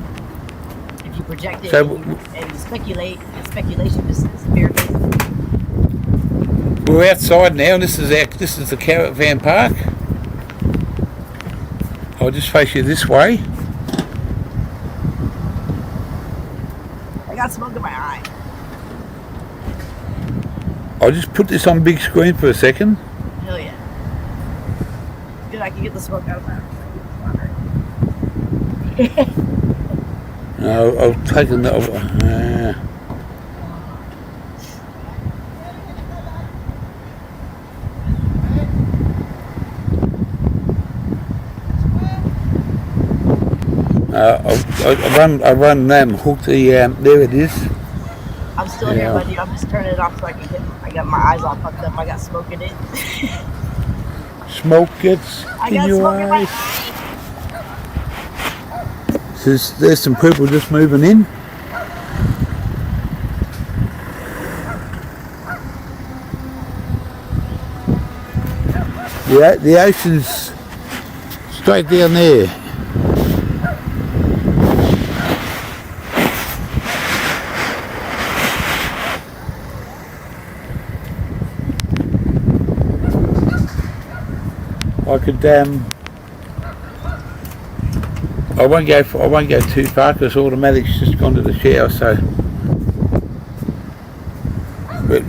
If you project it and you speculate, and speculation just disappears. We're outside now. This is the caravan park. I'll just face you this way. I got smoke in my eye. I'll just put this on big screen for a second. Hell yeah. Good, I can get the smoke out of my eye. No, I've taken that. I run hook the there it is. I'm still here, buddy. I'm just turning it off so I can I got my eyes all fucked up. I got smoke in it. Smoke gets in your eyes. There's some people just moving in. The ocean's straight down there. I could I won't go too far because automatic's just gone to the shower, so but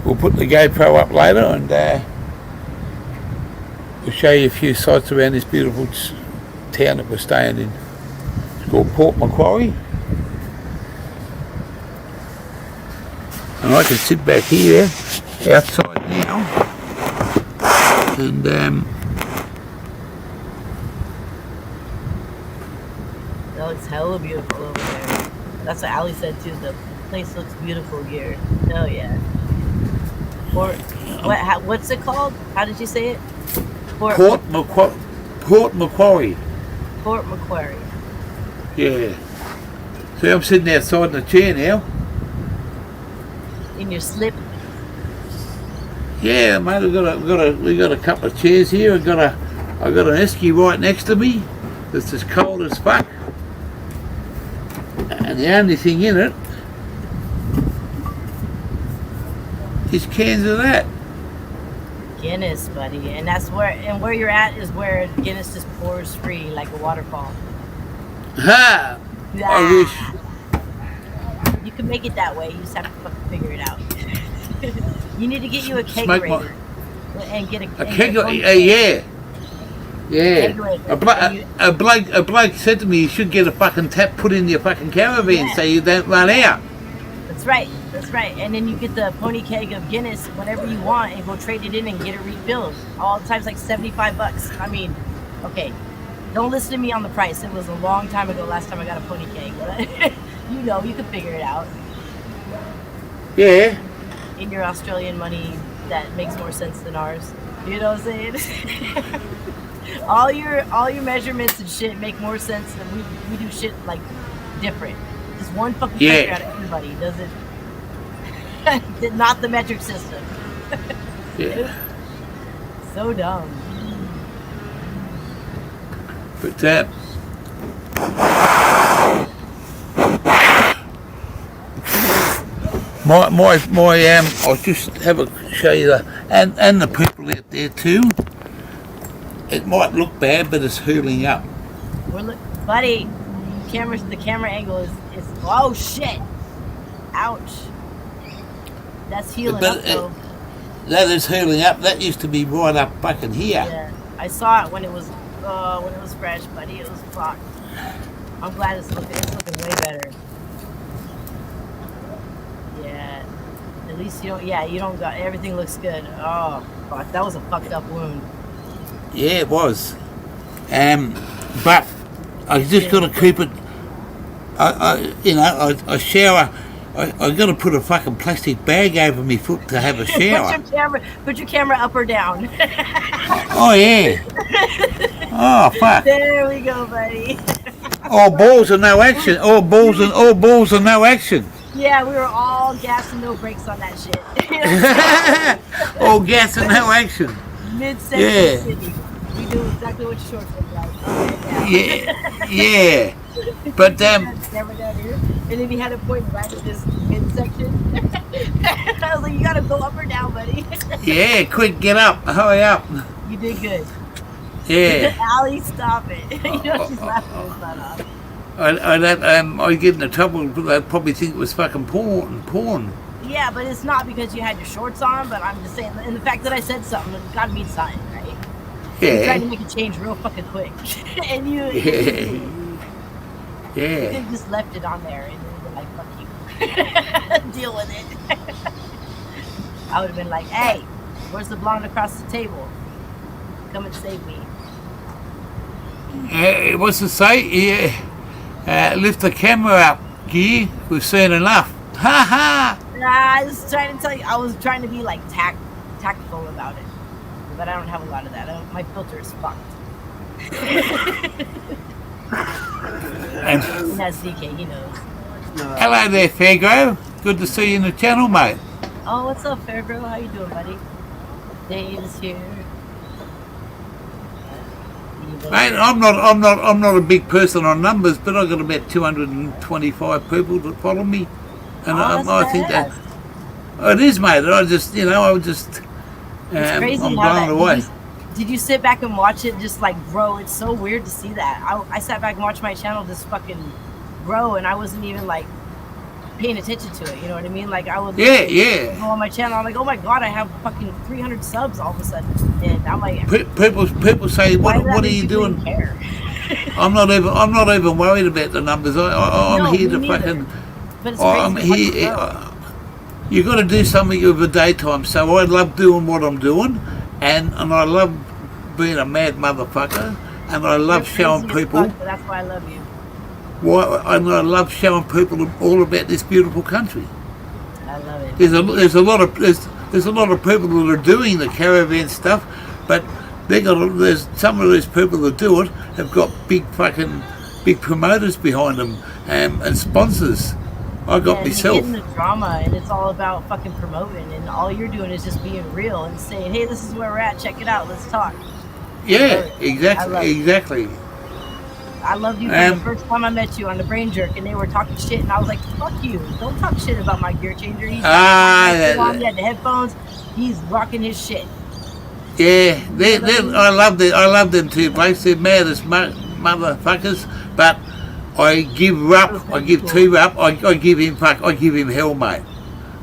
we'll put the GoPro up later and we'll show you a few sights around this beautiful town that we're staying in. It's called Port Macquarie, and I can sit back here outside now and that looks hella beautiful over there. That's what Ali said too. The place looks beautiful here. Hell yeah. What's it called? How did you say it? Port Macquarie. Port Macquarie. Yeah. See, I'm sitting outside in the chair now. In your slip. Yeah, mate. We got a couple of chairs here. I got an esky right next to me. That's as cold as fuck. And the only thing in it is cans of that. Guinness, buddy, and where you're at is where Guinness just pours free like a waterfall. Ha! I wish. You can make it that way. You just have to fucking figure it out. You need to get you a kegerator and get a kegerator. Yeah. A bloke said to me, you should get a fucking tap put in your fucking caravan so you don't run out. That's right. And then you get the pony keg of Guinness whenever you want and go trade it in and get it refilled. All the times like $75. I mean, okay, don't listen to me on the price. It was a long time ago last time I got a pony keg. But you know, you can figure it out. Yeah. In your Australian money, that makes more sense than ours. You know what I'm saying? all your measurements and shit make more sense than we do shit like different. Just one fucking country out of everybody does it. Not the metric system. Yeah. So dumb. But that. I'll just have a show you that, and the people out there too. It might look bad, but it's hurling up. Buddy, the camera angle is oh shit! Ouch. That's healing up though. That is hurling up. That used to be right up fucking here. Yeah, I saw it when it was fresh, buddy. It was fucked. I'm glad it's looking way better. Yeah. At least you don't got everything looks good. Oh fuck, that was a fucked up wound. Yeah, it was. But I just got to keep it. I shower. I got to put a fucking plastic bag over my foot to have a shower. Put your camera up or down. Oh yeah. Oh fuck. There we go, buddy. All balls and no action. All balls and no action. Yeah, we were all gas and no brakes on that shit. All gas and no action. Mid-century city. We do exactly what your shorts look like. Yeah. But and then he had a point right in this midsection. I was like, you gotta go up or down, buddy. Yeah, quick, get up, hurry up. You did good. Yeah. Allie, stop it. You know she's laughing her butt off. I get into trouble. They probably think it was fucking porn. Yeah, but it's not because you had your shorts on. But I'm just saying, and the fact that I said something, it gotta mean something, right? Yeah. You're trying to make a change real fucking quick, and you. Yeah. You could have just left it on there and then been like, fuck you. Deal with it. I would have been like, hey, where's the blonde across the table? Come and save me. What's it say? Yeah. Lift the camera up, Guy. We've seen enough. Ha ha! I was trying to tell you, I was trying to be like tactful about it. But I don't have a lot of that. My filter is fucked. That's DK, he knows. Hello there, Fairgrow. Good to see you in the channel, mate. Oh, what's up, Fairgrow? How you doing, buddy? Dave is here. Mate, I'm not a big person on numbers, but I've got about 225 people that follow me, and I think that it is, mate. I'm just crazy I'm blown away. Did you sit back and watch it just like grow? It's so weird to see that. I sat back and watched my channel just fucking grow, and I wasn't even like paying attention to it. You know what I mean? Like I would go on my channel. I'm like, oh my god, I have fucking 300 subs all of a sudden, and I'm like, people say, what are you doing? I'm not even worried about the numbers. I'm here to fucking. But it's crazy. I'm here. You got to do something of the daytime. So I love doing what I'm doing, and I love being a mad motherfucker, and I love showing people. But that's why I love you. And I love showing people all about this beautiful country. I love it. There's a lot of there's a lot of people that are doing the caravan stuff, but there's some of these people that do it have got big promoters behind them and sponsors. I got and myself. you get in the drama, and it's all about fucking promoting, and all you're doing is just being real and saying, hey, this is where we're at, check it out, let's talk. Yeah, I love it. exactly. I loved you from the first time I met you on the Brain Jerk, and they were talking shit, and I was like, fuck you, don't talk shit about my gear changer. He's he had the headphones, he's rocking his shit. Yeah, I love them two blokes. They're mad as motherfuckers, but I give up. I give two up. I give him hell, mate.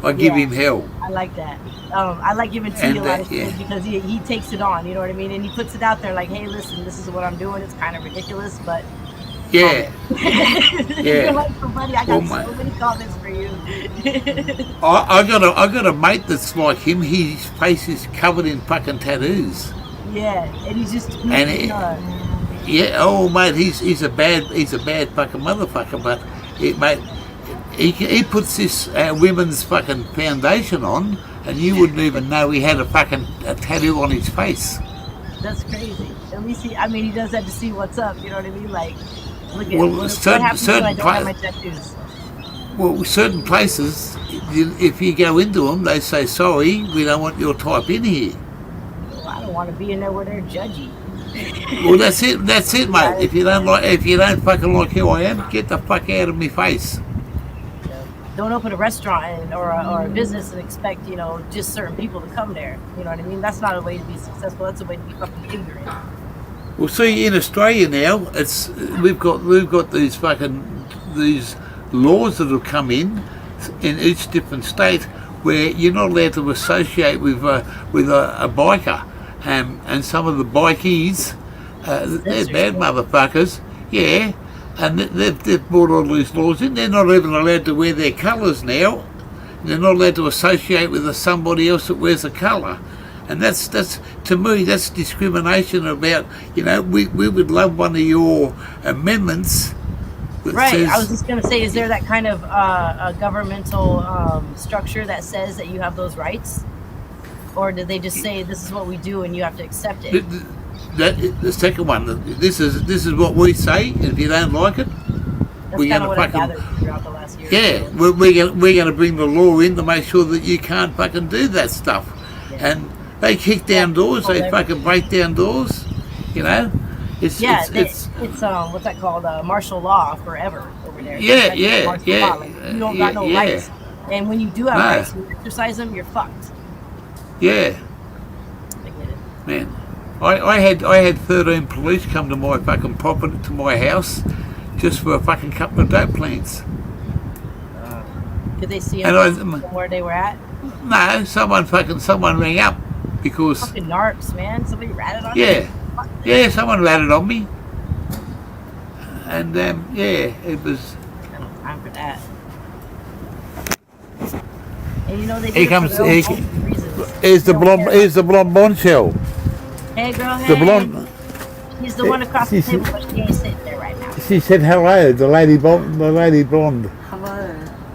I give him hell. I like that. I like giving T a lot of shit because he takes it on. You know what I mean? And he puts it out there like, hey, listen, this is what I'm doing. It's kind of ridiculous, but yeah. You're like, buddy, I got so many comments for you. I got a mate that's like him. His face is covered in fucking tattoos. Yeah, and he's just yeah. Oh, mate, he's a bad fucking motherfucker. But mate, he puts this women's fucking foundation on, and you wouldn't even know he had a tattoo on his face. That's crazy. At least he does that to see what's up. You know what I mean? Like, look at what happens when I don't have my tattoos. Well, certain places, if you go into them, they say, sorry, we don't want your type in here. Well, I don't want to be in there where they're judgy. Well, that's it, mate. If you don't fucking like who I am, get the fuck out of my face. Don't open a restaurant or a business and expect, just certain people to come there. You know what I mean? That's not a way to be successful. That's a way to be fucking ignorant. Well, see, in Australia now, we've got these laws that have come in each different state where you're not allowed to associate with a biker, and some of the bikies, they're bad motherfuckers. Yeah. And they've brought all these laws in. They're not even allowed to wear their colours now. They're not allowed to associate with somebody else that wears a colour. And that's to me, that's discrimination about, we would love one of your amendments. Right. Says, I was just going to say, is there that kind of a governmental structure that says that you have those rights? Or did they just say this is what we do and you have to accept it? The second one, this is what we say, and if you don't like it, we're going to fucking throughout the last year. Yeah, we're going to bring the law in to make sure that you can't fucking do that stuff. Yeah. And they kick down doors, they fucking break down doors. It's what's that called? Martial law forever over there. Yeah. Like, you don't got no rights, and when you do have rights, and you exercise them, you're fucked. Yeah. I get it, man. I had 13 police come to my fucking property, to my house, just for a fucking couple of dope plants. Could they see them from where they were at? No, someone rang up because fucking narcs, man. Somebody ratted on you. Yeah, someone ratted on me, and it was. I don't have time for that. And they. Here's the blonde bombshell. Hey girl, hey. The blonde. He's the one across the table, but she ain't sitting there right now. She said hello, the lady blonde. Hello.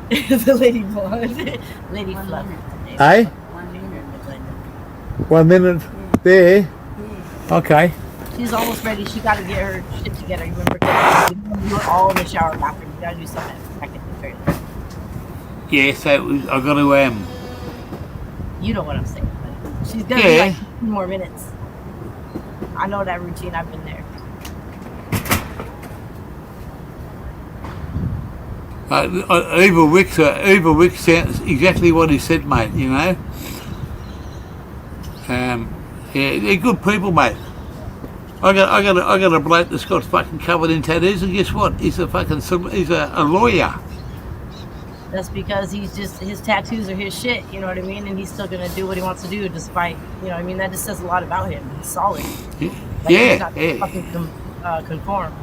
The lady blonde. Lady Fluff. Hey? 1 minute. 1 minute there. Yeah. Okay. She's almost ready. She got to get her shit together. You remember? You were all in the shower bathroom. You got to do something. I can do it. Yeah, so I got to You know what I'm saying. But she's gonna be like 15 more minutes. I know that routine. I've been there. Eva Wick sounds exactly what he said, mate. They're good people, mate. I got a bloke that's got fucking covered in tattoos, and guess what? He's a lawyer. That's because his tattoos are his shit, you know what I mean? And he's still gonna do what he wants to do despite, that just says a lot about him. He's solid. He's not fucking conform.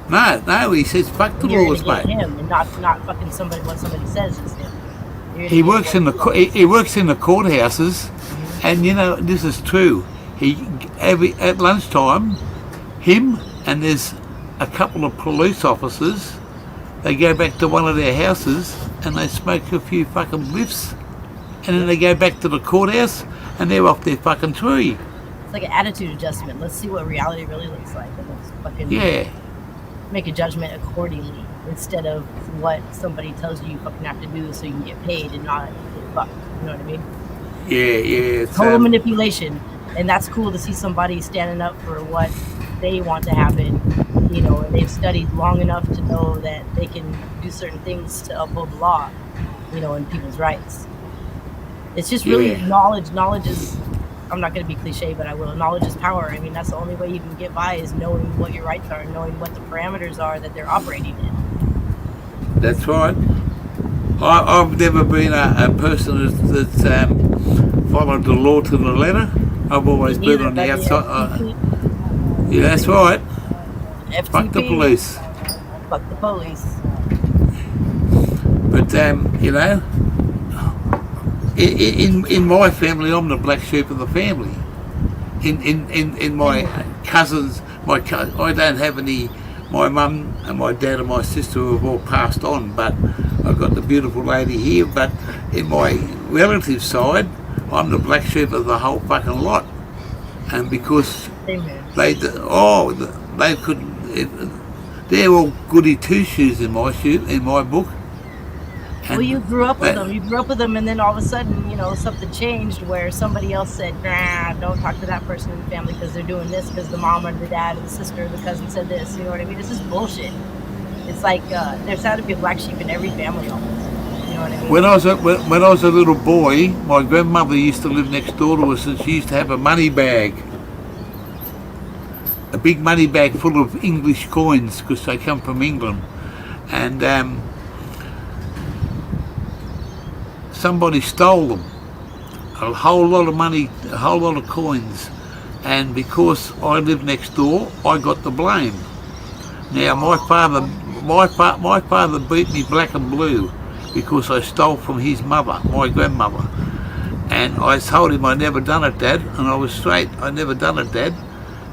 No, he says fuck the laws, mate. Him and not fucking what somebody says is him. He works in the courthouses, and this is true. At lunchtime, him and there's a couple of police officers. They go back to one of their houses and they smoke a few fucking bliffs and then they go back to the courthouse and they're off their fucking tree. It's like an attitude adjustment. Let's see what reality really looks like, and let's fucking Yeah, make a judgment accordingly instead of what somebody tells you fucking have to do so you can get paid and not get fucked. You know what I mean? yeah. It's, Total manipulation, and that's cool to see somebody standing up for what they want to happen. You know, and they've studied long enough to know that they can do certain things to uphold the law. You know, and people's rights. It's just really Yeah. knowledge. Knowledge is, I'm not going to be cliche, but I will. Knowledge is power. I mean, that's the only way you can get by is knowing what your rights are, knowing what the parameters are that they're operating in. That's right. I've never been a person that's followed the law to the letter. I've always been on the outside. Yeah, that's right. FTP. Fuck the police. Fuck the police. But you know, in my family, I'm the black sheep of the family. In my cousins, I don't have any. My mum and my dad and my sister have all passed on, but I've got the beautiful lady here. But in my relative side, I'm the black sheep of the whole fucking lot. And because Amen. they couldn't. They're all goody two shoes in my book. Well, you grew up with them. You grew up with them, and then all of a sudden, you know, something changed where somebody else said, "Nah, don't talk to that person in the family because they're doing this because the mom or the dad or the sister or the cousin said this." You know what I mean? This is bullshit. It's like there's had to be a black sheep in every family almost. You know what I mean? When I was a little boy, my grandmother used to live next door to us, and she used to have a money bag. A big money bag full of English coins because they come from England, and somebody stole them, a whole lot of money, a whole lot of coins, and because I lived next door, I got the blame. Now my father beat me black and blue because I stole from his mother, my grandmother, and I told him I never done it, Dad, and I was straight, I never done it, Dad,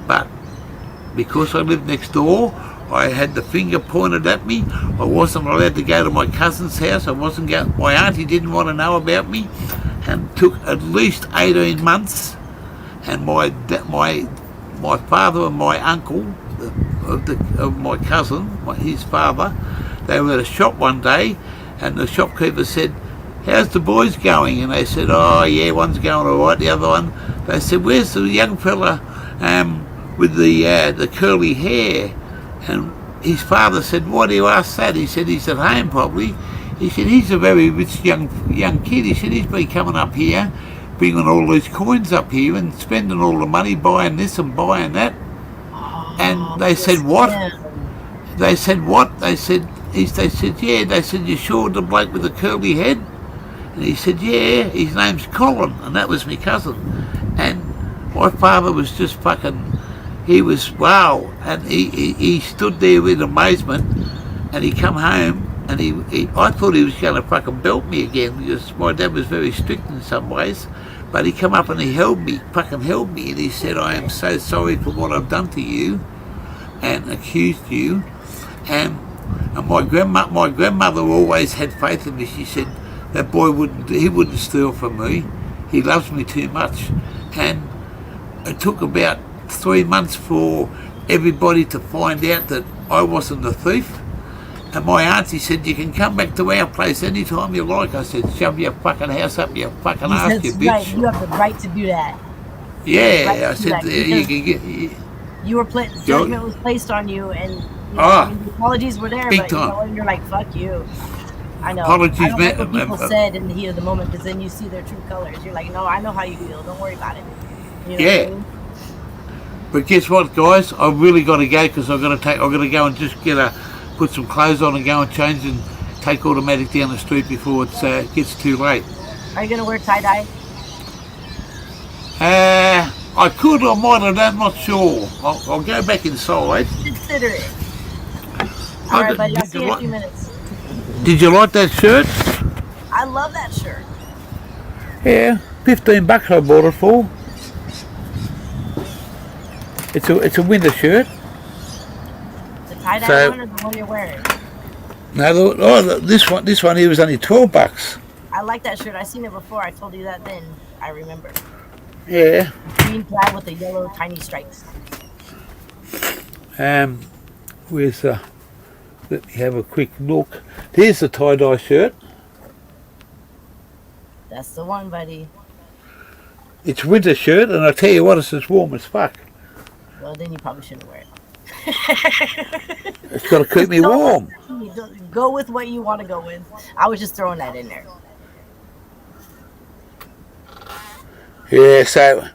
but because I lived next door, I had the finger pointed at me. I wasn't allowed to go to my cousin's house. My auntie didn't want to know about me, and took at least 18 months. And my father and my uncle of my cousin, his father, they were at a shop one day, and the shopkeeper said, "How's the boys going?" And they said, "Oh yeah, one's going all right. The other one," they said, "Where's the young fella with the curly hair?" And his father said, "Why do you ask that?" He said, "He's at home probably." He said, "He's a very rich young kid." He said, "He's been coming up here, bringing all these coins up here and spending all the money buying this and buying that." And they said, "What?" They said, "What?" They said, "Yeah." They said, "You sure the bloke with the curly head?" And he said, "Yeah, his name's Colin." And that was my cousin. And my father was just fucking, he was, wow. And he stood there in amazement, and he come home, and I thought he was going to fucking belt me again, because my dad was very strict in some ways. But he come up and he fucking held me, and he said, "I am so sorry for what I've done to you," and accused you. And my grandmother always had faith in me. She said, "That boy wouldn't steal from me. He loves me too much." And it took about 3 months for everybody to find out that I wasn't a thief. And my auntie said, "You can come back to our place anytime you like." I said, "Shove your fucking house up your fucking ass, you bitch." Right. You have the right to do that. Yeah, I said, "You can get." You were judgment was placed on you, and you know, Ah, the apologies were there, big but you time. know, and you're like, "Fuck you." I know. Apologies, I don't like what man. people said in the heat of the moment, because then you see their true colors. You're like, "No, I know how you feel. Don't worry about it." You know Yeah. what I mean? But guess what, guys? I've really got to go, because I've got to go and just put some clothes on and go and change and take automatic down the street before it gets too late. Are you gonna wear tie dye? I could or might, I'm not sure. I'll go back inside. Consider it. All right, buddy. I'll see you in a few minutes. Did you like that shirt? I love that shirt. Yeah, $15 I bought it for. It's a winter shirt. The tie-dye So- one or the one you're wearing? No, this one here was only $12. I like that shirt. I seen it before. I told you that then. I remember. Yeah. Green flag with the yellow tiny stripes. Where's let me have a quick look. Here's the tie-dye shirt. That's the one, buddy. It's winter shirt, and I tell you what, it's as warm as fuck. Well, then you probably shouldn't wear it. It's got to keep me warm. Go with what you want to go with. I was just throwing that in there. Yeah, so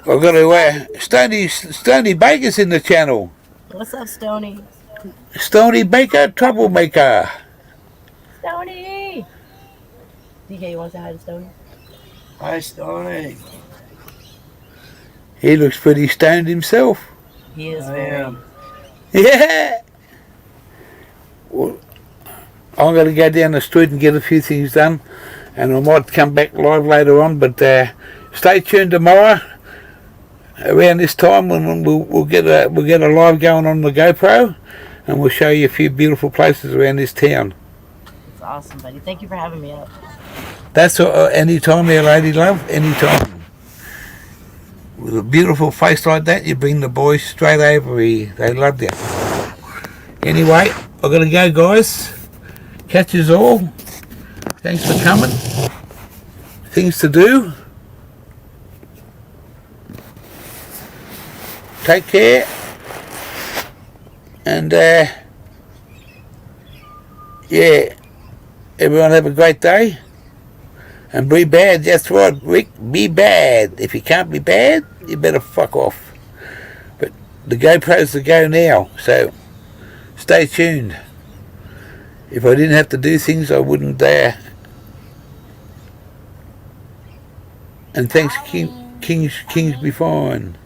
I've got to Stony Baker's in the channel. What's up, Stony? Stony Baker, troublemaker. Stony! DK, you want to say hi to Stony? Hi, Stoney. He looks pretty stoned himself. He is I very. am. Yeah. Well, I'm going to go down the street and get a few things done, and I might come back live later on. But stay tuned tomorrow around this time when we'll get a live going on the GoPro, and we'll show you a few beautiful places around this town. It's awesome, buddy. Thank you for having me up. That's anytime there, lady love, anytime. With a beautiful face like that, you bring the boys straight over here. They love you. Anyway, I've got to go, guys. Catch us all. Thanks for coming. Things to do. Take care. And, yeah, everyone have a great day. And be bad, that's right, Rick, be bad. If you can't be bad, you better fuck off. But the GoPro's the go now, so stay tuned. If I didn't have to do things, I wouldn't dare. And thanks, Kings be fine.